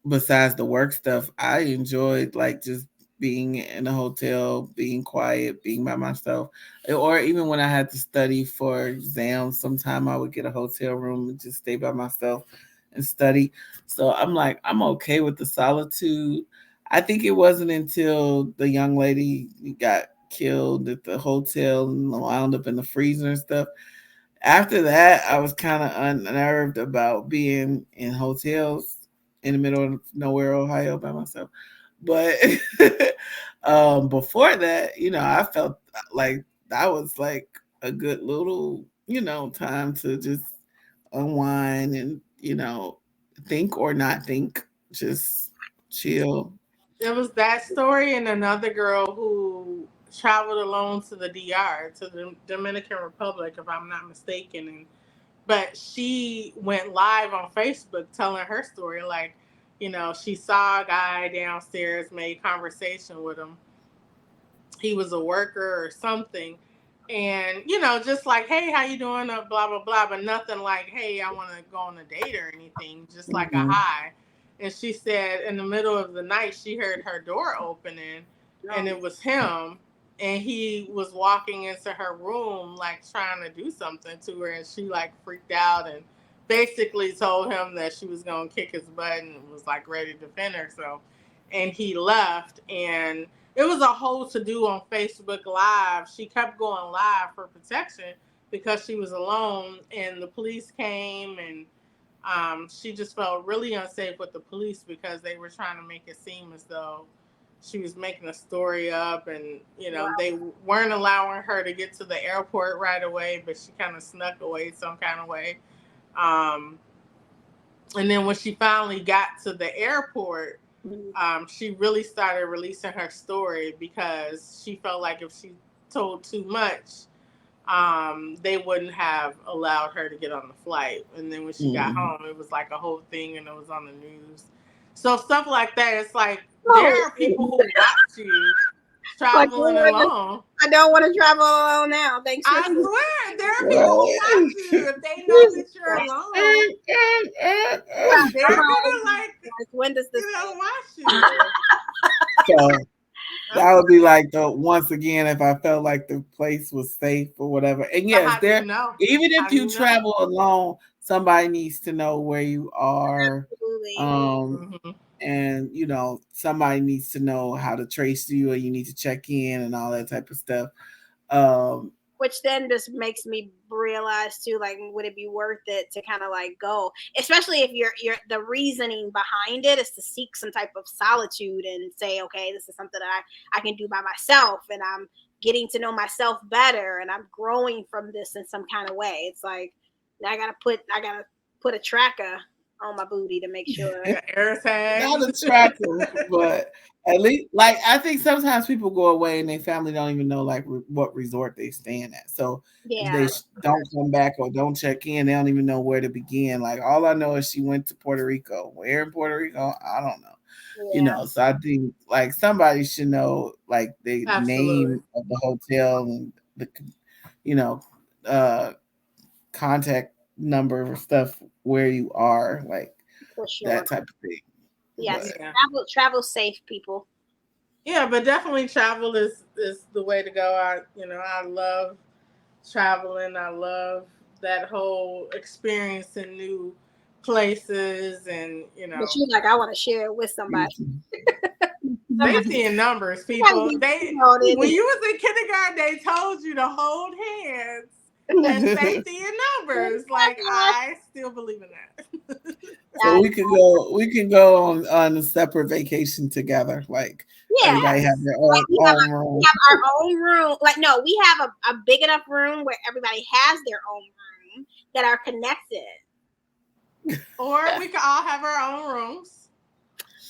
besides the work stuff, I enjoyed like just being in a hotel, being quiet, being by myself. Or even when I had to study for exams, sometime I would get a hotel room and just stay by myself and study. So I'm like, I'm okay with the solitude. I think it wasn't until the young lady got killed at the hotel and wound up in the freezer and stuff. After that, I was kind of unnerved about being in hotels in the middle of nowhere, Ohio, by myself. But before that, I felt like that was like a good little, time to just unwind and, think or not think, just chill. There was that story and another girl who traveled alone to the DR, to the Dominican Republic, if I'm not mistaken. And but she went live on Facebook telling her story. Like, she saw a guy downstairs, made conversation with him. He was a worker or something, and just like, hey, how you doing, blah blah blah, but nothing like, hey, I want to go on a date or anything, just like a Mm-hmm. hi. And she said in the middle of the night she heard her door opening, and it was him, and he was walking into her room like trying to do something to her, and she like freaked out and basically told him that she was going to kick his butt and was like ready to defend herself. And he left, and it was a whole to do on Facebook Live. She kept going live for protection because she was alone, and the police came, and she just felt really unsafe with the police because they were trying to make it seem as though she was making a story up, and Wow. they weren't allowing her to get to the airport right away, but she kind of snuck away some kind of way. Um, and then when she finally got to the airport, she really started releasing her story because she felt like if she told too much, they wouldn't have allowed her to get on the flight. And then when she got Mm-hmm. home, it was like a whole thing, and it was on the news. So stuff like that. It's like Oh, there are people who watch you like, traveling alone. I don't want to travel alone now. Thanks for I swear, there are people who watch you if they know that you're alone. They're gonna when does this watch you. So that would be like the once again if I felt like the place was safe or whatever. And But yes, how do you know? even How if do you you know? travel alone, somebody needs to know where you are. absolutely? Um, Mm-hmm. and somebody needs to know how to trace you, or you need to check in and all that type of stuff. Um, Which then just makes me realize too, like, would it be worth it to kind of like go, especially if you're the reasoning behind it is to seek some type of solitude and say, okay, this is something that I can do by myself, and I'm getting to know myself better, and I'm growing from this in some kind of way. It's like now I gotta put a tracker on my booty to make sure. Air Not tags. attractive, but at least, like, I think sometimes people go away and their family don't even know like what resort they staying at. So if Yeah, they don't come back or don't check in, they don't even know where to begin. Like, all I know is she went to Puerto Rico. Where in Puerto Rico? I don't know. yeah, So I think like somebody should know like the Absolutely. name of the hotel and the you know uh contact number or stuff where you are, like for sure. that type of thing. Yes, But Yeah. travel safe, people. Yeah, but definitely travel is the way to go. I love traveling. I love that whole experience in new places, and But you like, I want to share it with somebody. safety in numbers, people. When you was in kindergarten, they told you to hold hands and safety in numbers. Like, I still believe in that. so we can go on a separate vacation together. Like Yeah. Everybody have their Like own room. we have our own room. Like, no, we have a big enough room where everybody has their own room that are connected. Or we could all have our own rooms.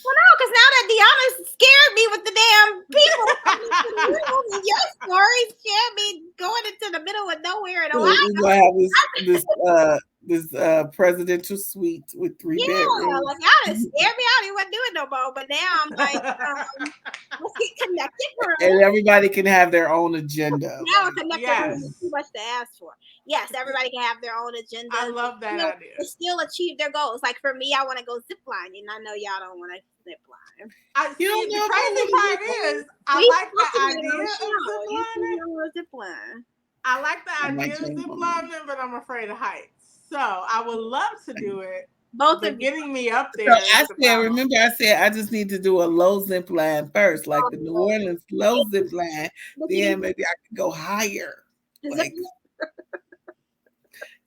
Well, no, because now that Deanna scared me with the damn people coming into the room, and your story scared me going into the middle of nowhere in Ohio. We're gonna have this presidential suite with 3 bedrooms. Like y'all done scared me. I didn't want to do it no more. But now I'm like, let's get connected room. And everybody can have their own agenda. Now a connected room is too much to ask for. Yes, everybody can have their own agenda. I love that idea. And still achieve their goals. Like for me, I want to go ziplining. I know y'all don't want to zipline. The crazy part is, I like the idea of ziplining. I like the idea of ziplining, but I'm afraid of heights. So I would love to do it. Both of getting me up there. So remember I said I just need to do a low zip line first, like the New Orleans low zip line. Then maybe I can go higher. Like,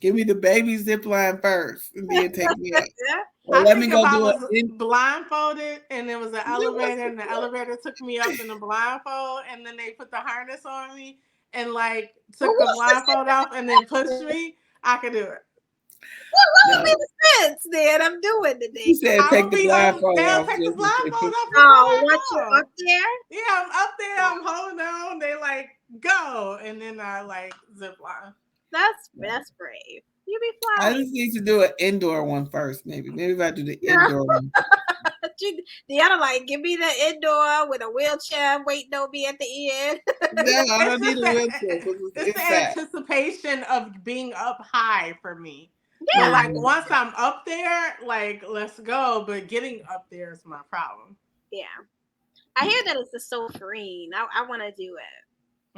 give me the baby zip line first, and then take me up. Well, let me go do it. Blindfolded, and there was an elevator, and the elevator took me up in a blindfold, and then they put the harness on me, and like took the blindfold off, and then pushed me. I could do it. What would be the sense then? I'm doing today. She said take the blindfold off. Take the blindfold off. Oh, once you're up there? Yeah, I'm up there. I'm holding on. They like go, and then I like zip line. That's brave. You be flying. I just need to do an indoor one first, maybe. Maybe if I do the indoor one. The other like, give me the indoor with a wheelchair waiting on me at the end. No, I don't need a wheelchair. It's the anticipation of being up high for me. Yeah, like once I'm up there, like let's go. But getting up there is my problem. Yeah, I hear that it's so serene. I want to do it.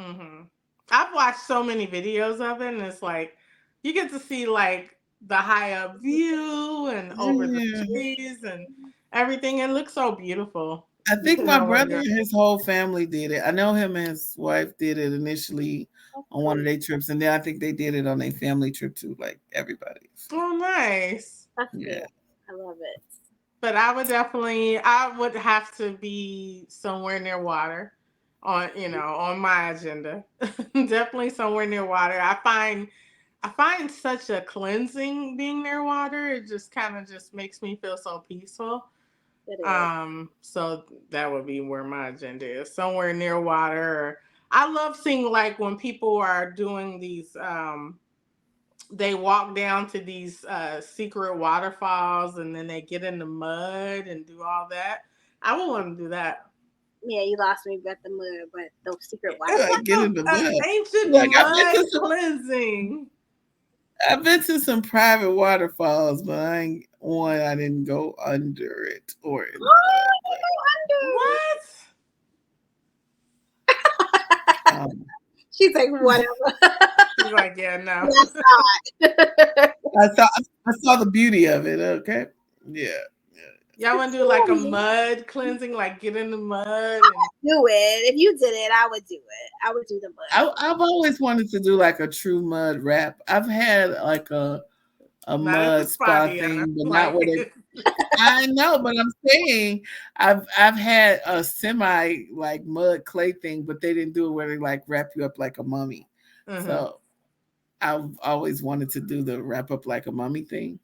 Mm-hmm. I've watched so many videos of it, and it's like you get to see like the high up view and over the trees and everything. It looks so beautiful. I think my brother and his whole family did it. I know him and his wife did it initially on one of their trips, and then I think they did it on a family trip too, like everybody. Oh, nice. That's good. I love it. But I would have to be somewhere near water on my agenda. Definitely somewhere near water. I find such a cleansing being near water. It just kind of just makes me feel so peaceful. So that would be where my agenda is, somewhere near water. I love seeing like when people are doing these they walk down to these secret waterfalls and then they get in the mud and do all that. I would want to do that. Yeah, you lost me at the mud, but those secret waterfalls. Get in the mud. Ancient mud cleansing. I've been to some private waterfalls, but I didn't go under it or in What? She's like, whatever. She's like, yeah, no. I saw the beauty of it. Okay, yeah. Y'all want to do like a mud cleansing, like get in the mud? And... do it. If you did it, I would do it. I would do the mud. I've always wanted to do like a true mud wrap. I've had like a mud spa thing, but not what it. I know, but I'm saying I've had a semi like mud clay thing, but they didn't do it where they like wrap you up like a mummy. Mm-hmm. So I've always wanted to do the wrap up like a mummy thing,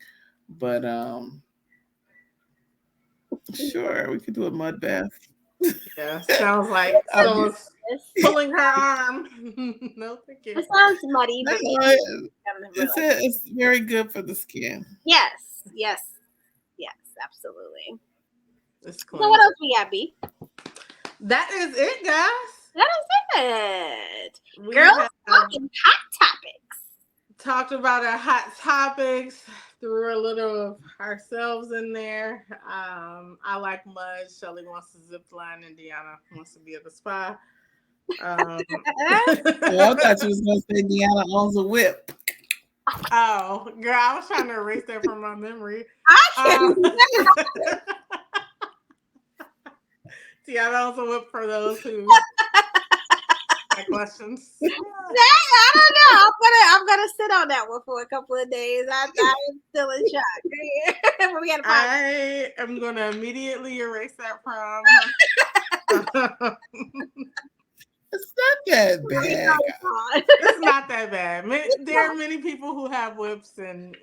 but sure, we could do a mud bath. Yeah, sounds like someone's pulling her arm. No, thank you. It sounds muddy, but it's very good for the skin. Yes, absolutely. So what else we got, B? That is it, guys. That is it. Girls talking hot topics. Talked about our hot topics. Threw a little of ourselves in there. I like mud. Shelly wants to zip line, and Deanna wants to be at the spa. Well, I thought you was going to say Deanna owns a whip. Oh, girl, I was trying to erase that from my memory. Deanna owns a whip for those who have questions. I don't know. I'm gonna sit on that one for a couple of days. I'm still in shock. I am gonna immediately erase that from It's not that bad. It's not that bad. There are many people who have whips and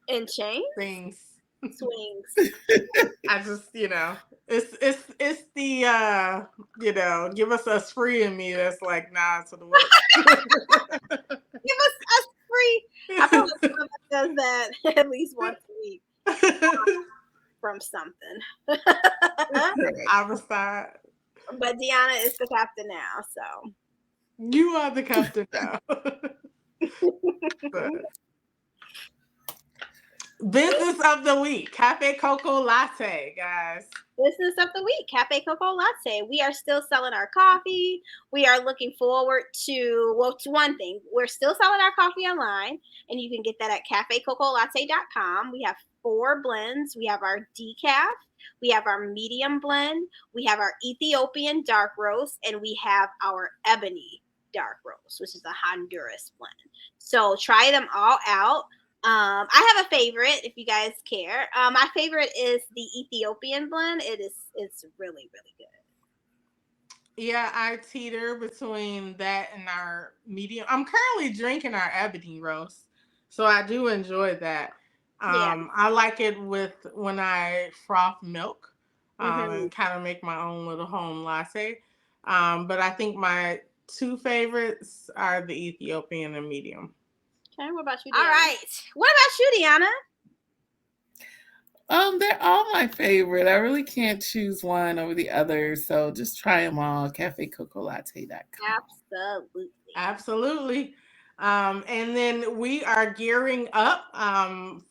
and chains, things. swings. I just it's the give us a spree in me that's like nah to the whip. Give us a spree. I feel like someone does that at least once a week from something. Our side. But Deanna is the captain now, so you are the captain now. But business of the week, Cafe Coco Latte, guys. Business of the week, Cafe Coco Latte. We are still selling our coffee. We are looking forward to one thing. We're still selling our coffee online, and you can get that at cafecocolatte.com. We have 4 blends. We have our decaf, we have our medium blend, we have our Ethiopian dark roast, and we have our ebony dark roast, which is a Honduras blend. So try them all out. I have a favorite if you guys care. My favorite is the Ethiopian blend. It's really, really good. Yeah, I teeter between that and our medium. I'm currently drinking our ebony roast, so I do enjoy that. I like it when I froth milk and kind of make my own little home latte. But I think my 2 favorites are the Ethiopian and medium. Okay, what about you, Deanna? All right. What about you, Deanna? They're all my favorite. I really can't choose one over the other, so just try them all. cafecocolatte.com. Absolutely. And then we are gearing up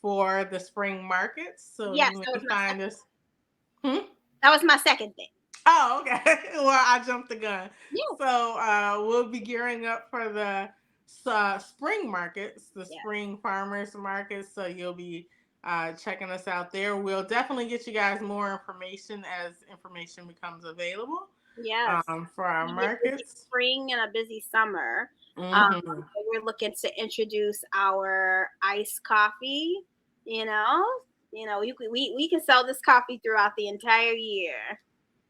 for the spring markets. So yes, you can find us. That was my second thing. Oh, okay. Well, I jumped the gun. Yeah. So we'll be gearing up for the spring markets, the spring farmers markets. So you'll be checking us out there. We'll definitely get you guys more information as information becomes available. Yes. For our markets. Spring and a busy summer. We're looking to introduce our iced coffee. We can sell this coffee throughout the entire year.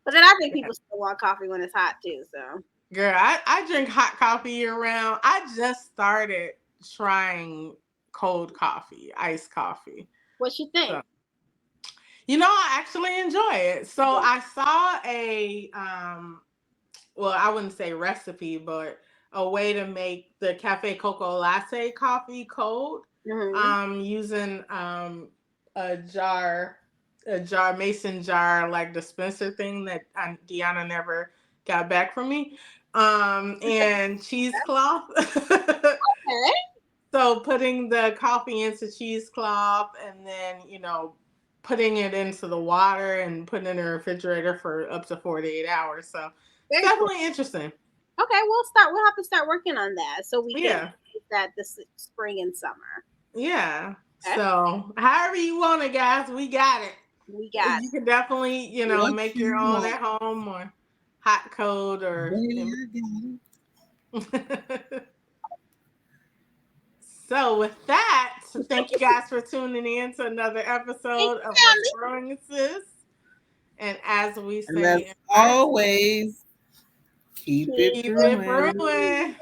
But then I think people still want coffee when it's hot too. So, girl, I drink hot coffee year round. I just started trying cold coffee, iced coffee. What you think? So, I actually enjoy it. So I saw a I wouldn't say recipe, but a way to make the Cafe Coco Latte coffee cold using a mason jar, like dispenser thing that Deanna never got back from me, and cheesecloth. Okay. So putting the coffee into cheesecloth and then, putting it into the water and putting it in the refrigerator for up to 48 hours. So it's definitely interesting. Okay, we'll have to start working on that so we can do that this spring and summer. Yeah. Okay. So however you want it, guys, we got it. You can definitely, make your own at home or hot cold or So with that, thank you guys for tuning in to another episode of Brewing Sis. And as we say, always, keep it brewing.